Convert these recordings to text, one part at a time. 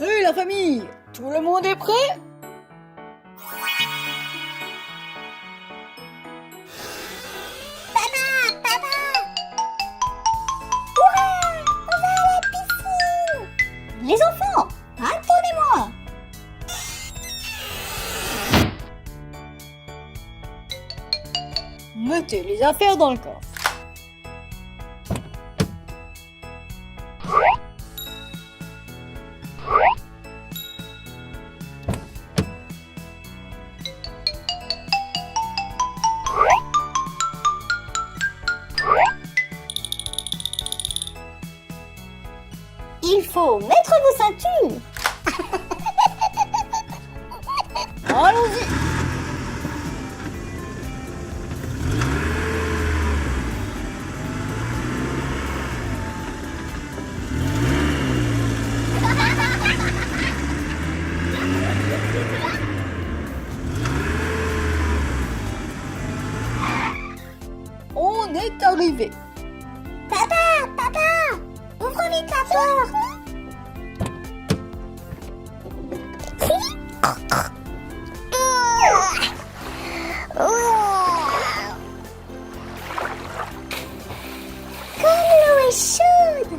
Hé la famille, tout le monde est prêt? Papa! Ouais, on va à la piscine! Les enfants, attendez-moi! Mettez les affaires dans le coffre. Il faut mettre vos ceintures! Allons-y. On est arrivé. Papa! Ouvre vite la porte! Comme l'eau est chaude!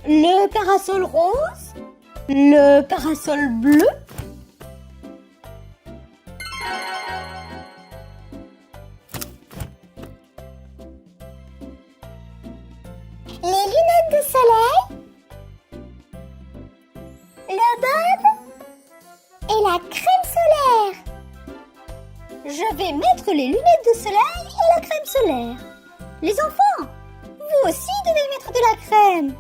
Le parasol rose, le parasol bleu. Les lunettes de soleil, le bob et la crème solaire. Je vais mettre les lunettes de soleil et la crème solaire. Les enfants, vous aussi devez mettre de la crème.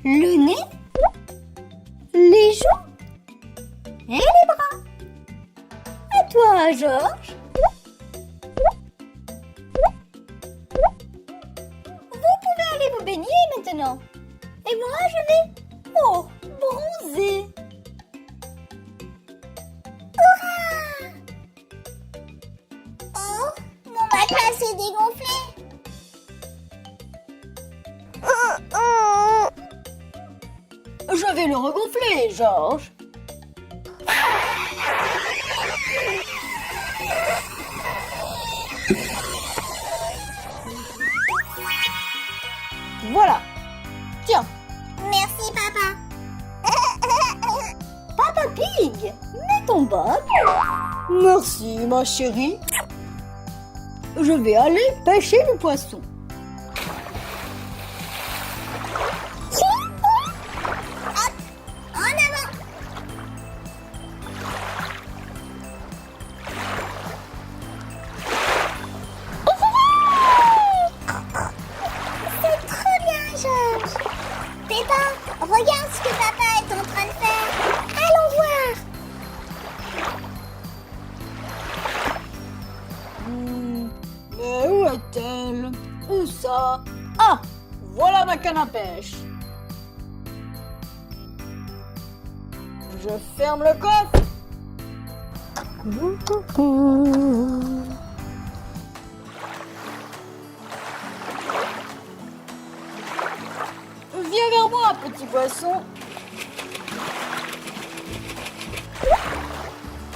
Le nez, les joues et les bras. À toi, Georges. Vous pouvez aller vous baigner maintenant. Et moi, je vais bronzer. Hurrah! Oh, mon matelas s'est dégonflé. Je vais le regonfler, Georges. Voilà. Tiens. Merci, papa. Peppa Pig, mets ton bob. Merci, ma chérie. Je vais aller pêcher le poisson. En avant. C'est trop bien, Georges. Peppa, regarde ce que papa est en train de faire. Allons voir. Mais où est-elle? Où ça? Ah, voilà ma canne à pêche. Je ferme le coffre. Viens vers moi, petit poisson.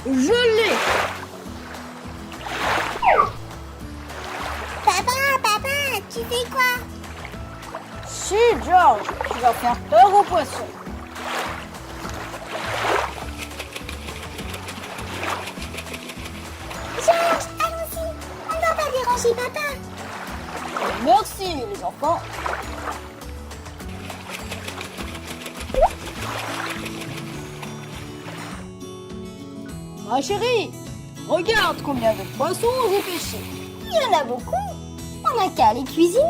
Je l'ai. Papa, tu fais quoi? Chut, Georges, tu vas faire peur aux poissons. Georges, allons-y. On ne va pas déranger papa. Merci, les enfants. Ma chérie, regarde combien de poissons j'ai pêchés. Il y en a beaucoup. On n'a qu'à les cuisiner.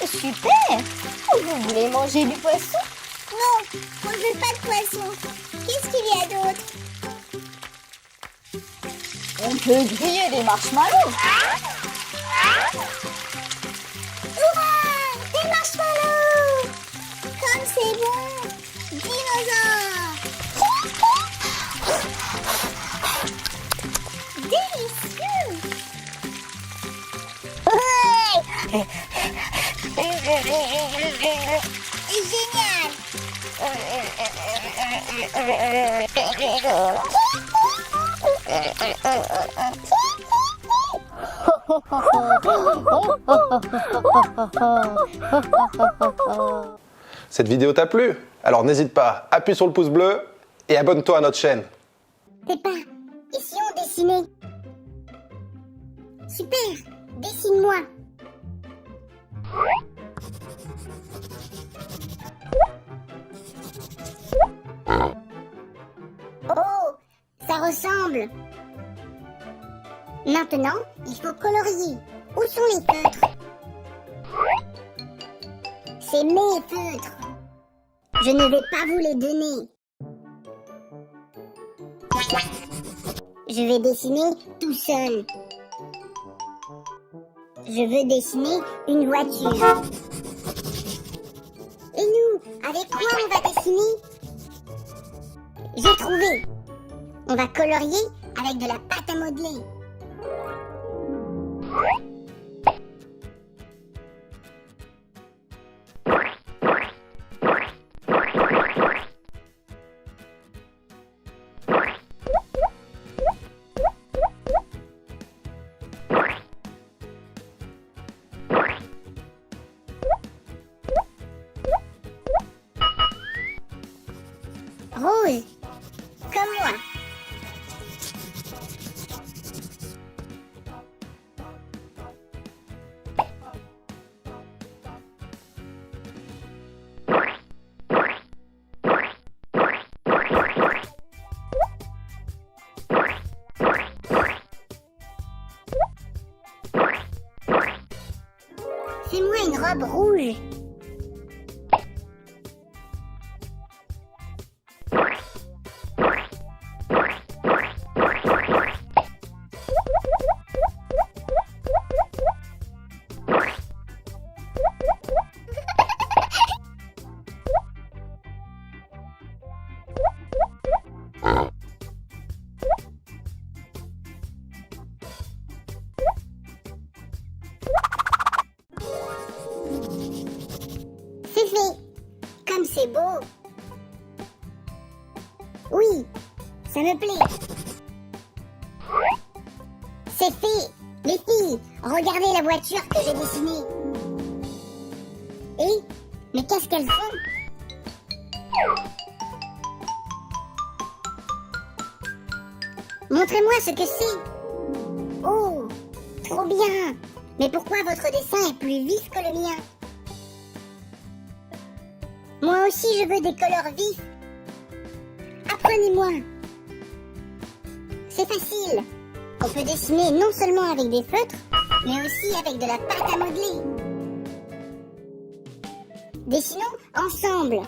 Super! Vous voulez manger du poisson? Non, on ne veut pas de poisson. Qu'est-ce qu'il y a d'autre? On peut griller des marshmallows. Hurrah! Des marshmallows! Comme c'est bon! Dinosaures! Délicieux! Génial! Cette vidéo t'a plu? Alors n'hésite pas, appuie sur le pouce bleu et abonne-toi à notre chaîne. Peppa, et si on dessinait? Super! Dessine-moi! Oh, ça ressemble! Maintenant, il faut colorier. Où sont les feutres? C'est mes feutres. Je ne vais pas vous les donner. Je vais dessiner tout seul. Je veux dessiner une voiture. Et nous, avec quoi on va dessiner? J'ai trouvé. On va colorier avec de la pâte à modeler. Rose, comme moi. Fais-moi une robe rouge. C'est fait. Comme c'est beau. Oui, ça me plaît. C'est fait. Les filles, regardez la voiture que j'ai dessinée. Et, mais qu'est-ce qu'elles font? Montrez-moi ce que c'est. Oh, trop bien. Mais pourquoi votre dessin est plus vif que le mien? Moi aussi, je veux des couleurs vifs. Apprenez-moi. C'est facile. On peut dessiner non seulement avec des feutres, mais aussi avec de la pâte à modeler. Dessinons ensemble.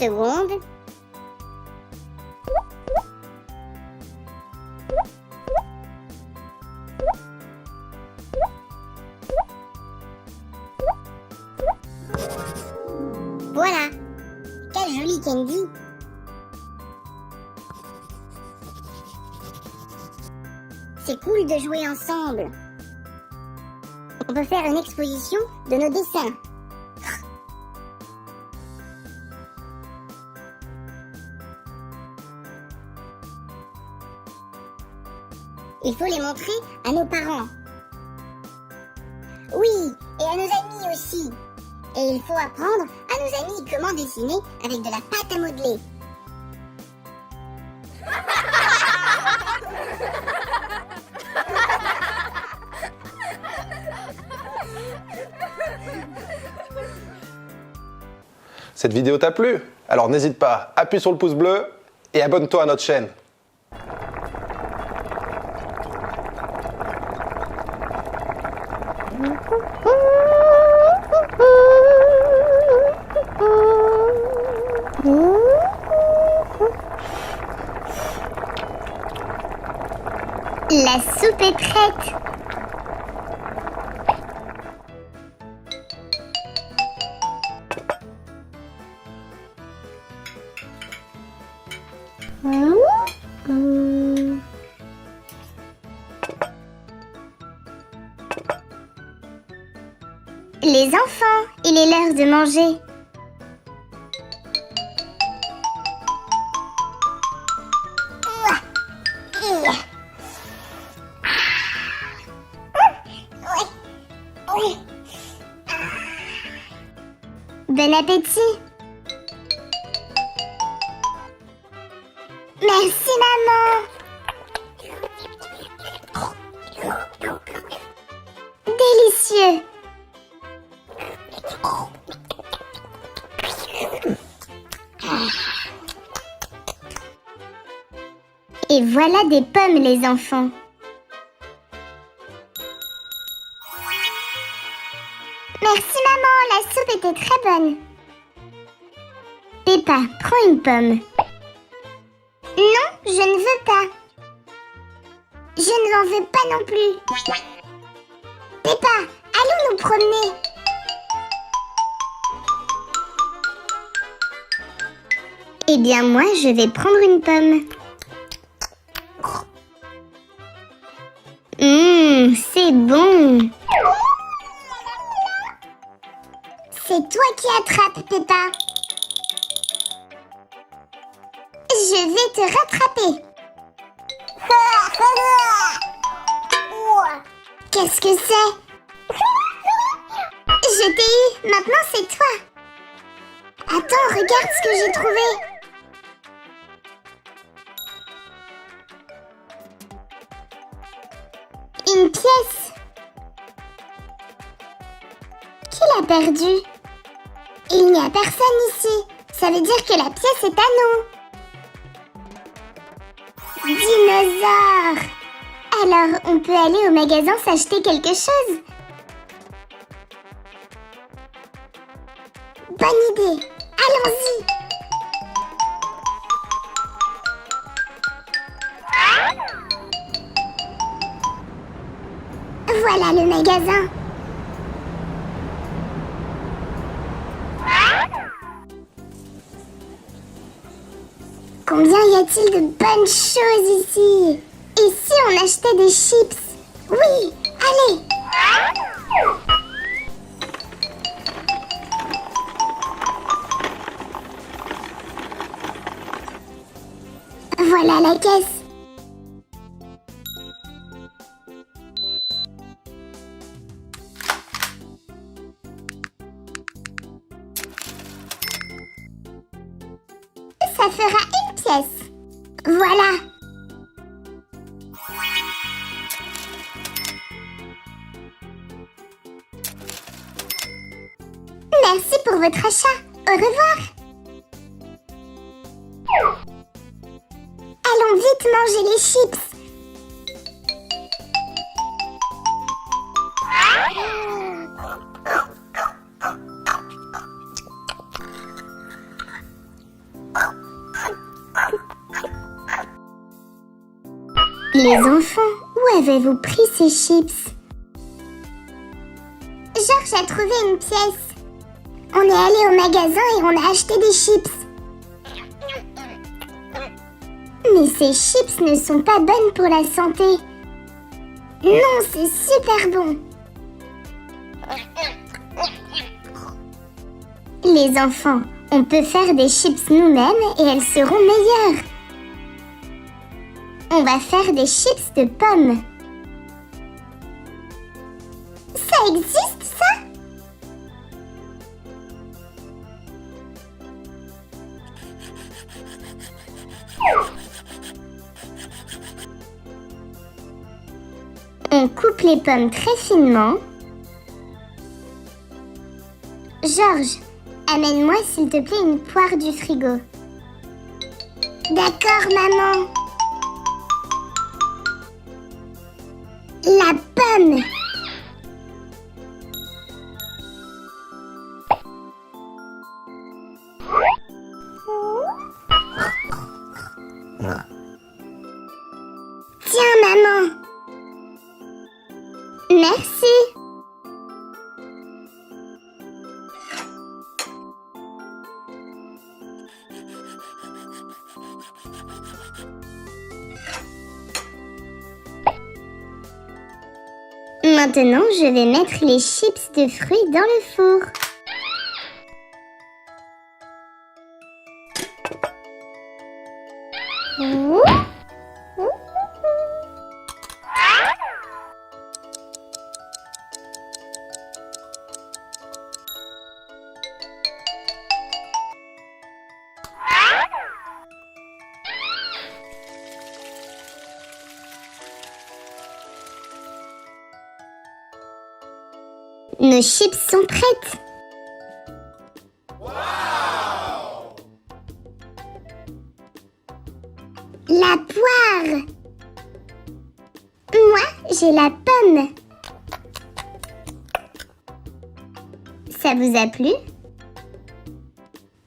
seconde. Voilà. Quelle jolie Kendy. C'est cool de jouer ensemble. On peut faire une exposition de nos dessins. Il faut les montrer à nos parents. Oui, et à nos amis aussi. Et il faut apprendre à nos amis comment dessiner avec de la pâte à modeler. Cette vidéo t'a plu? Alors n'hésite pas, appuie sur le pouce bleu et abonne-toi à notre chaîne. La soupe est prête. Les enfants, il est l'heure de manger. Bon appétit. Merci maman. Délicieux. Et voilà des pommes les enfants. Merci maman, la soupe était très bonne. Peppa, prends une pomme. Non, je ne veux pas. Je ne l'en veux pas non plus. Peppa, allons nous promener. Eh bien moi, je vais prendre une pomme. C'est bon. C'est toi qui attrapes, Peppa. Je vais te rattraper. Qu'est-ce que c'est? Je t'ai eu, maintenant c'est toi. Attends, regarde ce que j'ai trouvé. Une pièce. Qui l'a perdue? Il n'y a personne ici. Ça veut dire que la pièce est à nous. Dinosaure. Alors, on peut aller au magasin s'acheter quelque chose? Bonne idée. Allons-y. Voilà le magasin. Combien y a-t-il de bonnes choses ici? Et si on achetait des chips? Oui, allez. Voilà la caisse. Ça fera une pièce. Voilà. Merci pour votre achat. Au revoir. Allons vite manger les chips. Les enfants, où avez-vous pris ces chips? Georges a trouvé une pièce. On est allé au magasin et on a acheté des chips. Mais ces chips ne sont pas bonnes pour la santé. Non, c'est super bon. Les enfants, on peut faire des chips nous-mêmes et elles seront meilleures. On va faire des chips de pommes. Ça existe, ça? On coupe les pommes très finement. Georges, amène-moi s'il te plaît une poire du frigo. D'accord, maman. La pomme. Tiens, maman. Merci. Maintenant, je vais mettre les chips de fruits dans le four. Nos chips sont prêtes. Wow! La poire. Moi, j'ai la pomme. Ça vous a plu?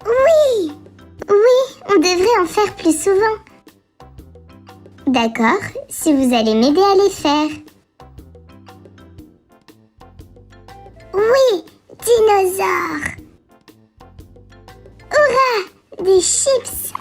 Oui! Oui, on devrait en faire plus souvent. D'accord, si vous allez m'aider à les faire. Oui, dinosaure. Hurrah, des chips.